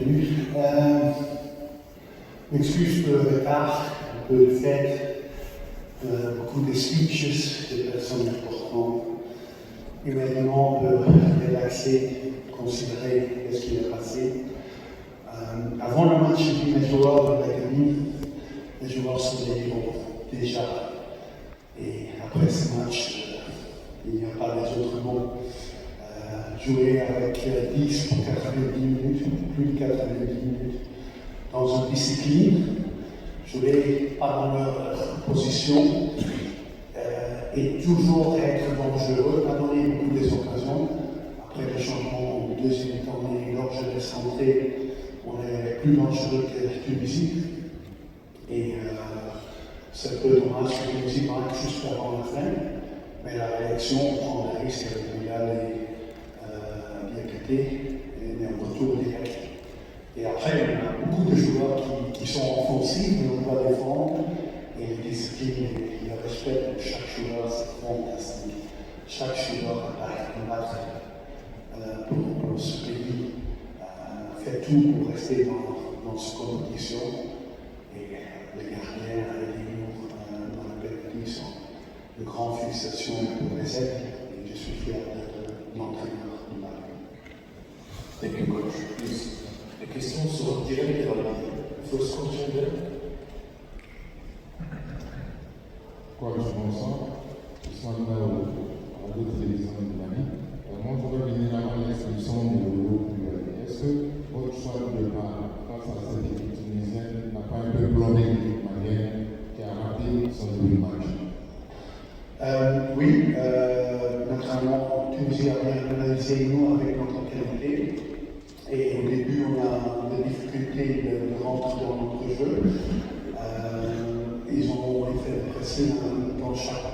bienvenue. M'excuse pour le retard, un peu de fête, beaucoup de speeches, de personnes importantes. Immédiatement, on peut relaxer, considérer ce qui est passé. Avant le match, j'ai dit mes joueurs de l'académie, les joueurs sont des héros, déjà. Et après ce match, il n'y a pas les autres mots. Jouer avec 10 pour 90 minutes, plus de 90 minutes, dans une discipline, jouer pas dans leur position et toujours être dangereux, pas donner beaucoup des occasions. Après le changement au deuxième temps, lors de la santé, on est plus dangereux que Tunisie. Et c'est un peu dommage que Tunisie marque juste avant la fin, mais la réaction, on prend le risque avec le Mondial et et en retour direct. Et après, on a beaucoup de joueurs qui sont offensifs, mais on doit défendre. Et les disciplines et le respect de chaque joueur, c'est fantastique. Chaque joueur a battre pour ce pays, fait tout pour rester dans cette compétition. Et les gardiens et les murs dans la belle sont de grandes félicitations pour les aides. Et je suis fier d'être l'entraîneur du Maroc. Thank you, Coach. Please. Les questions seront directes vers la first question there. Coach, bonsoir. Je suis en train de la télévision de l'année. Moi, je voudrais venir avant l'exposition de l'Euro. Est-ce que votre choix de départ face à cette équipe tunisienne n'a pas un peu plombé l'équipe malienne qui a raté son début de match? Oui, naturellement, Tunisie a bien analysé nous avec notre qualité. Et au début, on a des difficultés de rentrer dans notre jeu. Ils ont fait presser dans chaque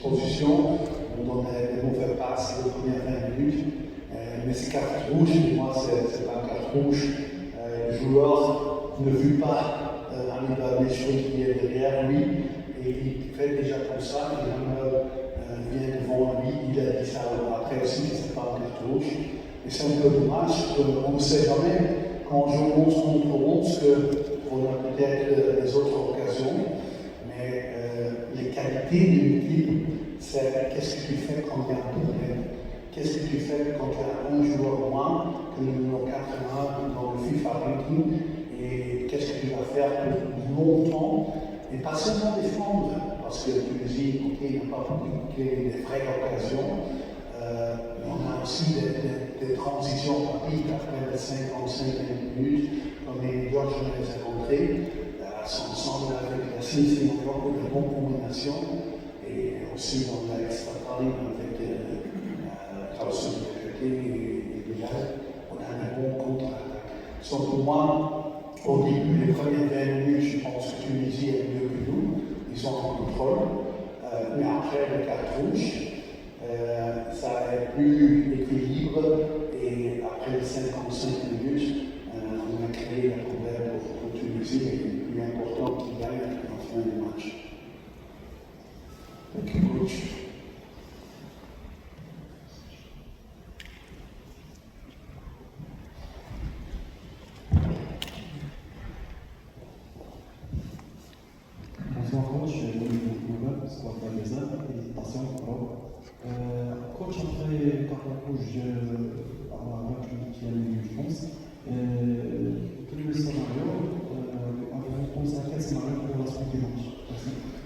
position. On donnait des mauvais passes les premières 20 minutes. Mais ces cartes rouges, pour moi, c'est pas une carte rouge. Le joueur ne veut pas aller dans les choses qui est derrière lui. Et il fait déjà comme ça. Et l'homme vient devant lui. Il a dit ça après aussi, c'est pas une carte rouge. Et c'est un peu dommage, on ne sait jamais quand on joue 11 contre 11 qu'on a peut-être les autres occasions, mais les qualités d'une équipe, c'est qu'est-ce que tu fais quand il y a un problème, qu'est-ce que tu fais quand tu as un joueur moins que le numéro 81 dans le FIFA ranking, et qu'est-ce que tu vas faire pour longtemps, et pas seulement défendre, parce que Tunisie, il n'a pas des vraies occasions. On a aussi des transitions rapides après les 55 minutes, comme les Georges les a montrées, ensemble avec la Suisse et l'Europe, de bonnes combinations, et aussi dans l'extra time avec Carlson de côté et Bilal, on a des bons contre-attaques. Donc pour moi, au début, les premières 20 minutes, je pense que Tunisie est mieux que nous, ils sont en contrôle, mais après le carte rouge, ça est plus équilibre et après les 55 minutes, on a créé un problème pour Tunisie et il est plus important qu'il gagne en fin de match. Thank you, Coach. Bonsoir coach, je suis Google, Squad Magasin, félicitations pro. Coach, après Carlo Rouge avoir vaincu qui a eu, je pense, quel est le scénario? Avez-vous pensé à quel scénario pour la suite du match?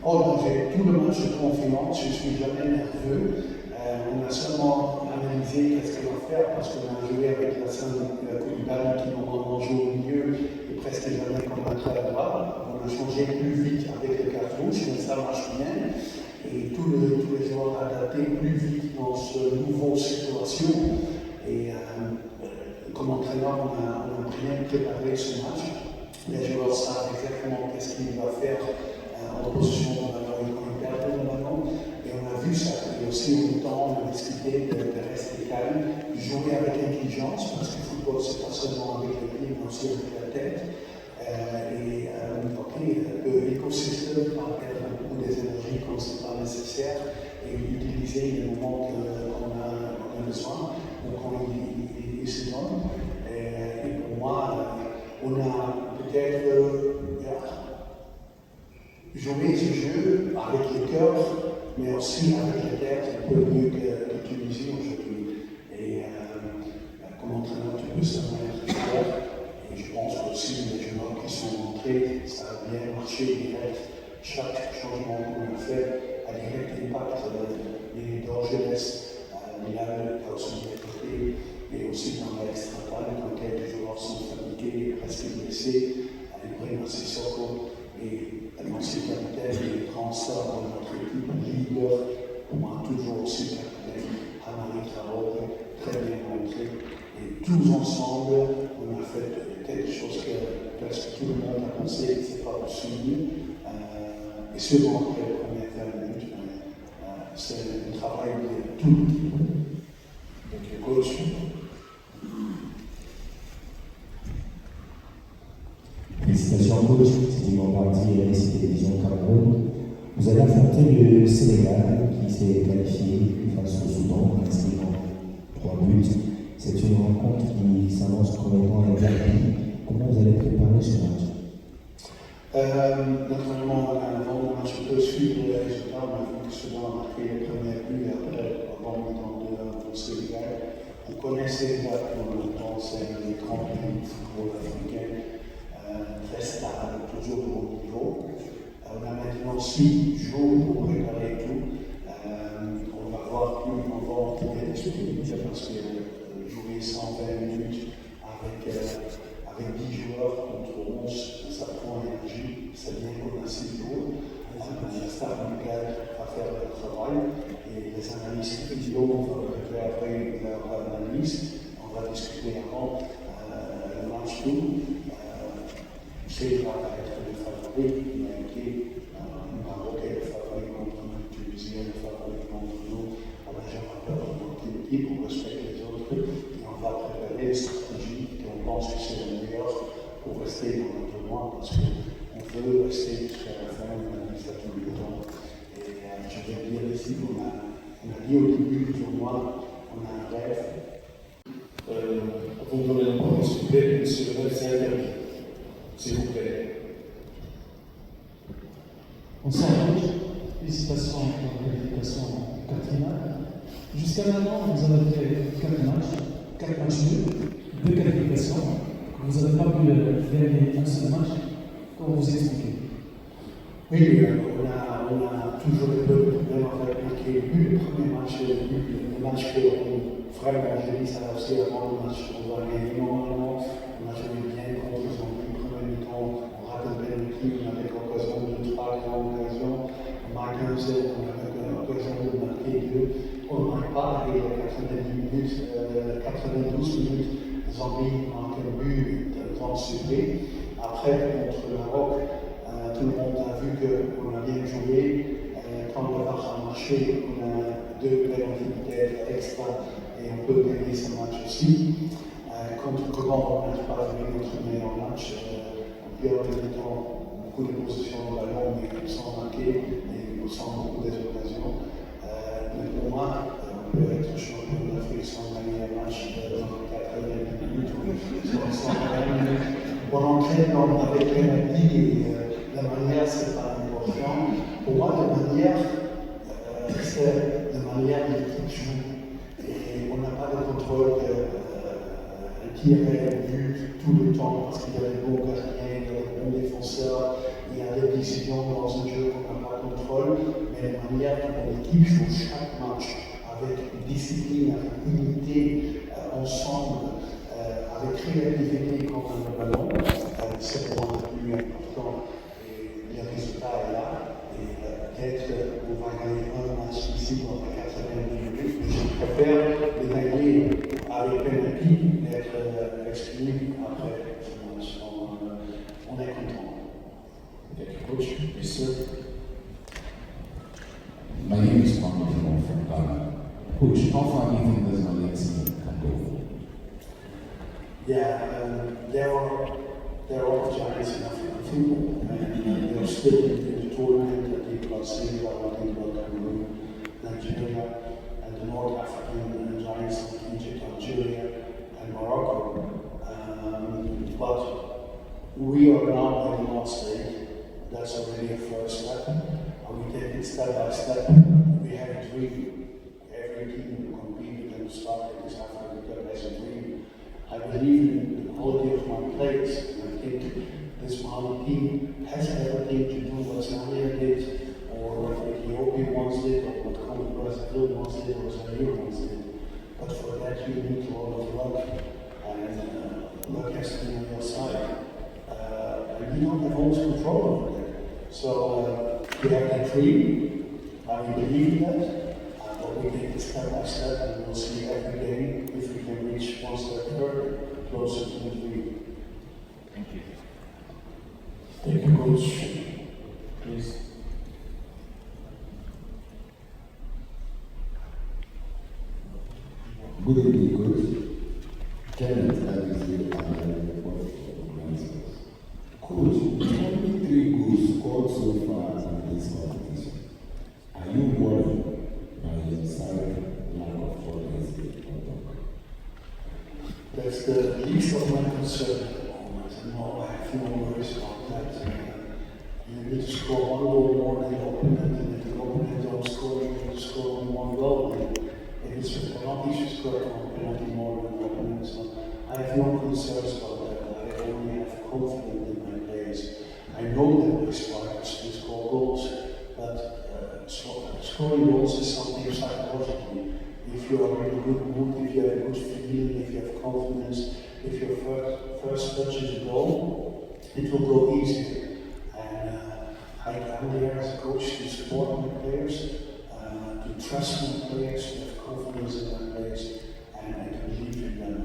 Oh non, j'ai tout le match de confiance, je ne suis jamais nerveux. On a seulement analysé qu'est-ce qu'on va faire parce qu'on a joué avec la Koulibaly qui normalement joue au milieu et presque jamais comme un à droite. On a changé plus vite avec le carte rouge, mais ça marche bien. Et tous les joueurs adaptés plus vite dans cette nouvelle situation. Et comme entraîneur, on a bien préparé ce match. Les joueurs savent exactement qu'est-ce qu'ils doivent faire en position de ballon et quand ils perdent le ballon. Et on a vu ça. Et aussi, en même temps, on a discuté de rester calme, jouer avec intelligence, parce que le football, c'est pas seulement avec les pieds, mais aussi avec la tête. L'écosystème par perdre beaucoup des énergies quand ce n'est pas nécessaire et utiliser les moments qu'on a besoin. Donc, il se donne. Et pour moi, on a peut-être joué ce jeu avec les cœurs, mais aussi avec la tête, un peu mieux que Tunisie aujourd'hui. Et comme entraîneur, tu peux seulement être fier. Et je pense aussi les joueurs qui sont entrés, ça a bien marché direct. Chaque changement qu'on a fait a direct impact. Les d'Orgelès, Milan, a aussi été et aussi dans l'extra-time, quand quelques joueurs sont fatigués, presque blessés, Ibrahim Sissoko et l'ancien capitaine et grand star de notre équipe, leader, pour moi toujours aussi capitaine, Hamari Traoré, très bien montré. Et tous ensemble, on a fait quelque chose que presque tout le monde a pensé que ce n'est pas possible. Et seulement après les premières 20 minutes, c'est un travail de tout l'équipe. Donc le coach. Félicitations coach, c'est Simon Bardi, RSI Télévision Cameroun. Vous allez affronter le Sénégal qui s'est qualifié face au Soudan en inscrivant 3 buts. C'est une rencontre qui s'annonce comme étant un derby. Comment vous allez préparer ce match? Naturellement, avant le match, on peut suivre les résultats. On a vu que Soudan a marqué les premiers buts et après, avant le Sénégal. On connaissait déjà pour le temps, c'est les grands pays du football africain. Très stable, toujours au haut niveau. On a maintenant 6 jours pour préparer tout. On va voir plus on va entrer disponible parce que jouer 120 minutes avec 10 joueurs contre 11, ça prend l'énergie, c'est bien qu'on a 6 jours. La staff médicale va faire le travail et les analystes vidéo vont préparer leur analyse. On va discuter avant le match tout. C'est va être le favori, mais le Maroc est le favori contre nous, Tunisie est le favori contre nous. On n'a jamais peur de notre équipe, on respecte les autres et on va préparer les stratégies et on pense que c'est le meilleur pour rester dans le tournoi parce qu'on veut rester jusqu'à la fin, on a dit ça tout le temps. Et je vais dire ici qu'on a dit au début du tournoi, on a un rêve. Vous me donnez la parole, s'il vous plaît, monsieur le maire, c'est interdit. S'il vous plaît. Bonsoir coach, félicitations pour la qualification en 4 finales. Jusqu'à maintenant, vous avez fait 4 matchs nuls, 2 qualifications. Vous n'avez pas pu gagner un seul match. Comment vous expliquez? Oui, on a toujours eu le problème avec marquer le but. Le premier match, le match que vraiment j'ai dit ça aussi avant le match, on va gagner normalement. On a joué bien contre les Anglais. Premier mi-temps, on rate le pénalty, on avait l'occasion de 3 grandes occasions. On marque 1-0, on avait l'occasion de marquer 2. On ne marque pas et 92 minutes, les Anglais marquent un but de temps supplémentaire. Après, contre le Maroc, tout le monde a vu qu'on a bien joué. Quand le VAR a marché, on a 2 pénalités extra et on peut gagner ce match aussi. Contre Gabon, on n'a pas joué notre meilleur match. On perd le temps, beaucoup de possessions de ballon, mais sans marquer et sans beaucoup d'occasions. Mais pour moi, on peut être champion d'Afrique sans gagner un match dans 80 minutes ou 120 minutes. On entraîne avec pénalty et la manière, c'est pas important. Pour moi, la manière, c'est la manière dont l'équipe joue. Et on n'a pas de contrôle qui avait vu tout le temps parce qu'il y a des bons gardiens, il y a des bons défenseurs, il y a des décisions dans un jeu qu'on n'a pas de contrôle, mais la manière dont l'équipe joue chaque match avec discipline, avec unité, ensemble, avec créativité quand on a le ballon, c'est pour moi le plus important. Et le résultat est là. Et peut-être qu'on va gagner un match ici dans les 80 minutes, mais je préfère le gagner avec penalty et être exclu après ce match. On est content. Coach, monsieur. My name is Marco from Ghana. Coach, how far do you think this Malian team can go? Yeah, there are opportunities in African football, and they're still in the tournament. I think about Senegal, I think about Cameroon, Nigeria, and the North African giants like Egypt, Algeria, and Morocco. But We are now by the last stage. That's already a first step. And we take it step by step. We have a dream. Every team who competed and started this African Cup has a dream. I believe in the quality of my players. And I think this Mali team has everything to do what Zambia did, or what Ethiopia once did, or what Congo Brazzaville once did, or Zaire once did. But for that you need a lot of luck. And luck has to be on your side. And you don't have always control over that. So we have that dream, and we believe in that, but we take it step by step, and we'll see every game if we can reach one step further, closer to the dream. Thank you. Thank you, Coach. Please. Good evening, Coach. Kenneth Adizir, Coach, 23 goals scored so far in this competition. Are you worried by your side lack of progress in Congo? That's the least of my concern at the moment. No, I have no worries about that. You need to score one goal more than the opponent, and if the opponent don't score, you need to score only one goal. And if it's a penalty, you should score one penalty more than the opponent. So I have no concerns about that. I only have confidence in my players. I know that they score goals, but scoring goals is something psychologically. If you are in a good mood, if you have a good feeling, if you have confidence, if your first touch is a goal, it will go easier. And I'm there as a coach to support my players, to trust my players, to have confidence in my players, and to believe in them.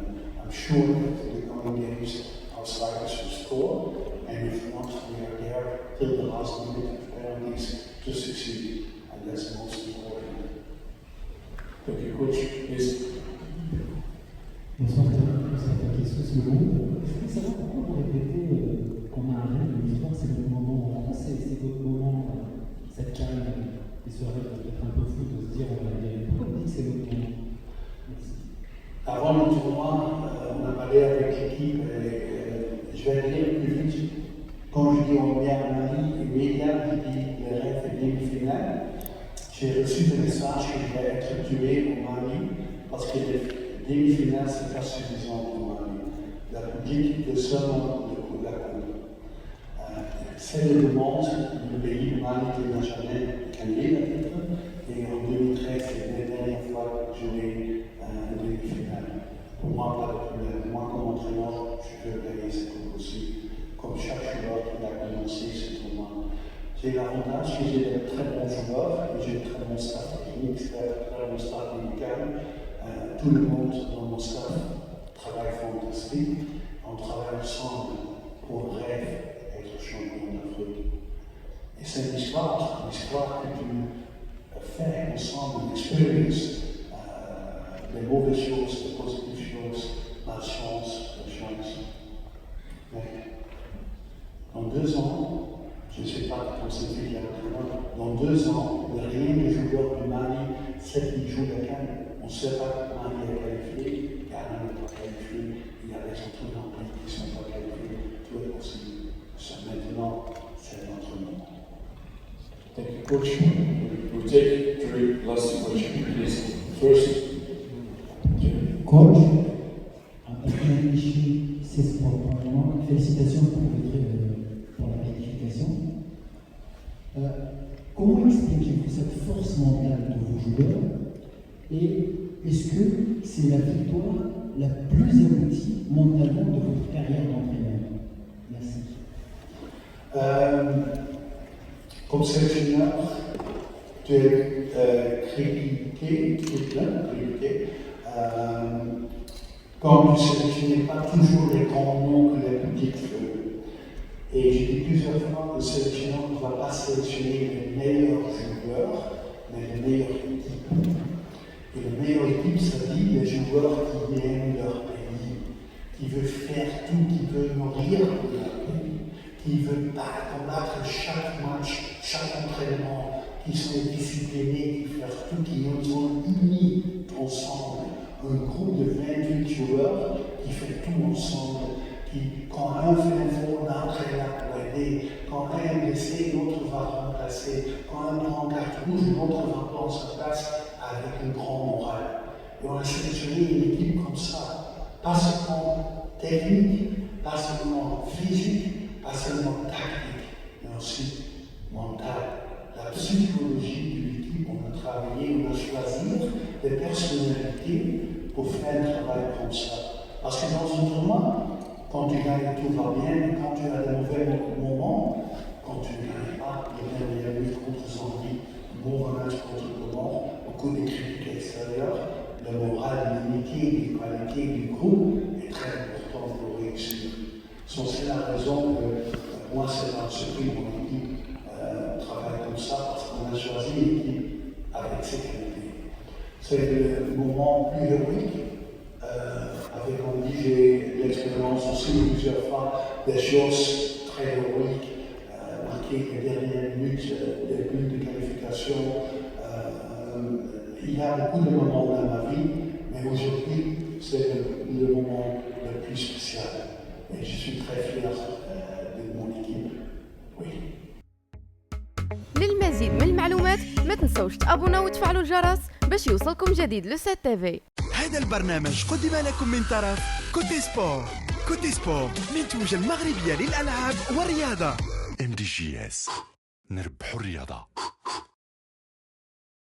I'm sure that in the coming games our strikers will score, and if not, we are there till the last minute of penalties to succeed, and that's the most important. Thank you, Coach. Please. Bonsoir, Takis Melon. Je voulais savoir pourquoi vous répétez qu'on a un rêve, une histoire, c'est votre moment en France, c'est votre moment, cette calme, et ce rêve peut-être un peu fou de se dire on va y aller. Pourquoi vous dites que c'est votre moment? Merci. Avant le tournoi, on a parlé avec l'équipe, et je vais aller plus vite. Quand je dis on vient à Mali, immédiat, je dis le rêve est demi-finale. J'ai reçu des messages que je vais être tué au Mali parce que les demi-finales, ce n'est pas suffisant pour Mali. La public veut seulement la coupe. C'est le demande du pays, le Mali, qui n'a jamais gagné la titre. Et en 2013, c'est la dernière fois que j'aurai une demi-finale. Pour moi, pas de problème. Moi, comme entraîneur, je veux gagner cette coupe aussi. Comme chaque joueur qui a commencé ce tournoi. J'ai l'avantage que j'ai de très bons joueurs, que j'ai de très bon staff technique, très bon staff médical. Tout le monde dans mon staff travaille fantastique. On travaille ensemble pour le rêve d'être champion d'Afrique. Et c'est une histoire que tu fais ensemble, une expérience, des mauvaises choses, des positives choses, la chance. Mais dans 2 ans, je ne sais pas quand c'est fait dans 2 ans, il n'y a rien de joueur du Mali, 7 qui jouent la CAN. On sait pas que le Mali est qualifié, Ghana n'est pas qualifié, il y a des autres pays qui ne sont pas qualifiés, tout est possible. Ça, maintenant, c'est notre moment. Thank you, Coach. We'll take 3 last questions, please. First, Coach, après Michi, c'est probablement félicitations pour la qualification. Comment expliquez-vous cette force mentale de vos joueurs et est-ce que c'est la victoire la plus aboutie mentalement de votre carrière d'entraîneur? Merci. Comme sélectionneur, tu es critiqué, quand tu sélectionnes pas toujours les grands noms que le public veut. Et j'ai dit plusieurs fois que le sélectionneur ne va pas sélectionner les meilleurs joueurs, mais les meilleures équipes. Et les meilleures équipes, ça dit les joueurs qui aiment leur pays, qui veulent faire tout, qui veulent nourrir leur pays, qui veulent combattre chaque match, chaque entraînement, qui sont disciplinés, qui font tout, qui nous sont unis ensemble. Un groupe de 28 joueurs qui fait tout ensemble, quand un fait un faute, l'autre est là pour aider. Quand un est blessé, l'autre va remplacer. Quand un prend carte rouge, l'autre va prendre sa place avec une grande morale. Et on a sélectionné une équipe comme ça. Pas seulement technique, pas seulement physique, pas seulement tactique, mais aussi mentale. La psychologie de l'équipe, on a travaillé, on a choisi des personnalités pour faire un travail comme ça. Parce que dans un tournoi, quand tu gagnes, tout va bien, mais quand tu as des mauvais moments, quand tu ne gagnes pas, il y a eu contre Zambie, un bon match contre le Comore, beaucoup de critiques extérieures, le moral, l'unité, les qualités du groupe est très important pour réussir. C'est la raison que moi, c'est un surpris mon équipe travaille comme ça, parce qu'on a choisi l'équipe avec ses qualités. C'est le moment plus héroïque. Avec, on dit, j'ai l'expérience aussi plusieurs fois des choses très héroïques, marquer les dernières minutes, des buts de qualification. Il y a beaucoup de moments dans ma vie, mais aujourd'hui, c'est le moment le plus spécial. Et je suis très fier de mon équipe. Oui. للمزيد من المعلومات ما تنسوش تابوناو وتفعلوا الجرس باش يوصلكم جديد لو سات تيفي. هذا البرنامج قدم لكم من طرف كوتي سبور. كوتي سبور منتوجة المغربية للألعاب والرياضة. MDGS نربحوا الرياضة.